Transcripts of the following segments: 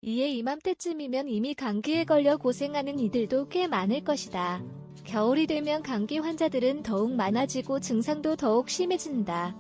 이에 이맘때쯤이면 이미 감기에 걸려 고생하는 이들도 꽤 많을 것이다. 겨울이 되면 감기 환자들은 더욱 많아지고 증상도 더욱 심해진다.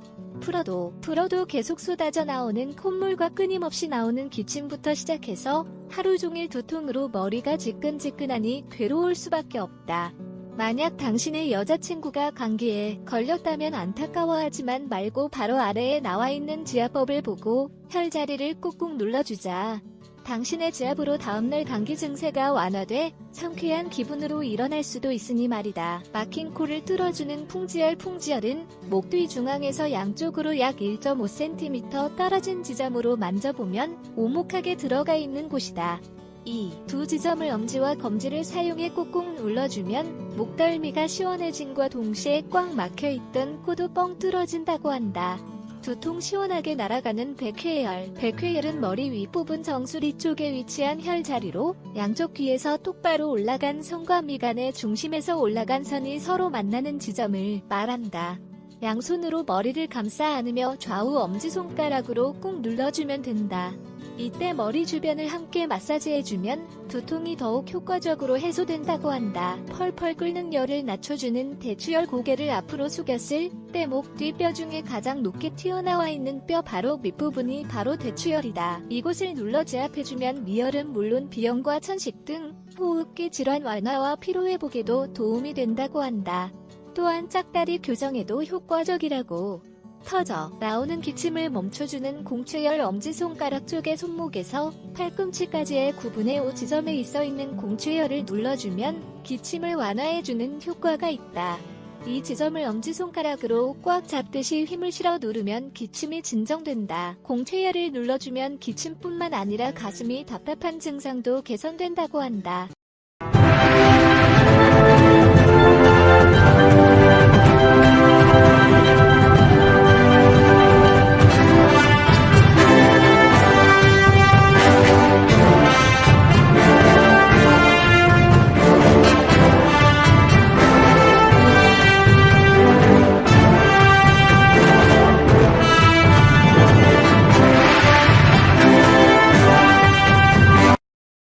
풀어도 계속 쏟아져 나오는 콧물과 끊임없이 나오는 기침부터 시작해서 하루 종일 두통으로 머리가 지끈지끈하니 괴로울 수밖에 없다. 만약 당신의 여자친구가 감기에 걸렸다면 안타까워하지만 말고 바로 아래에 나와있는 지압법을 보고 혈자리를 꾹꾹 눌러주자. 당신의 지압으로 다음날 감기 증세가 완화돼 상쾌한 기분으로 일어날 수도 있으니 말이다. 막힌 코를 뚫어주는 풍지열은 목 뒤 중앙에서 양쪽으로 약 1.5cm 떨어진 지점으로 만져보면 오목하게 들어가 있는 곳이다. 이 두 지점을 엄지와 검지를 사용해 꾹꾹 눌러주면 목덜미가 시원해짐과 동시에 꽉 막혀있던 코도 뻥 뚫어진다고 한다. 두통 시원하게 날아가는 백회열은 머리 윗부분 정수리 쪽에 위치한 혈자리로 양쪽 귀에서 똑바로 올라간 선과 미간의 중심에서 올라간 선이 서로 만나는 지점을 말한다. 양손으로 머리를 감싸 안으며 좌우 엄지손가락으로 꾹 눌러주면 된다. 이때 머리 주변을 함께 마사지해주면 두통이 더욱 효과적으로 해소된다고 한다. 펄펄 끓는 열을 낮춰주는 대추열. 고개를 앞으로 숙였을 때 목 뒤 뼈 중에 가장 높게 튀어나와 있는 뼈 바로 밑부분이 바로 대추열이다. 이곳을 눌러 지압해주면 미열은 물론 비염과 천식 등 호흡기 질환 완화와 피로회복에도 도움이 된다고 한다. 또한 짝다리 교정에도 효과적이라고. 터져 나오는 기침을 멈춰주는 공추열. 엄지손가락 쪽의 손목에서 팔꿈치까지의 9분의 5 지점에 있어있는 공추열을 눌러주면 기침을 완화해주는 효과가 있다. 이 지점을 엄지손가락으로 꽉 잡듯이 힘을 실어 누르면 기침이 진정된다. 공추열을 눌러주면 기침뿐만 아니라 가슴이 답답한 증상도 개선된다고 한다.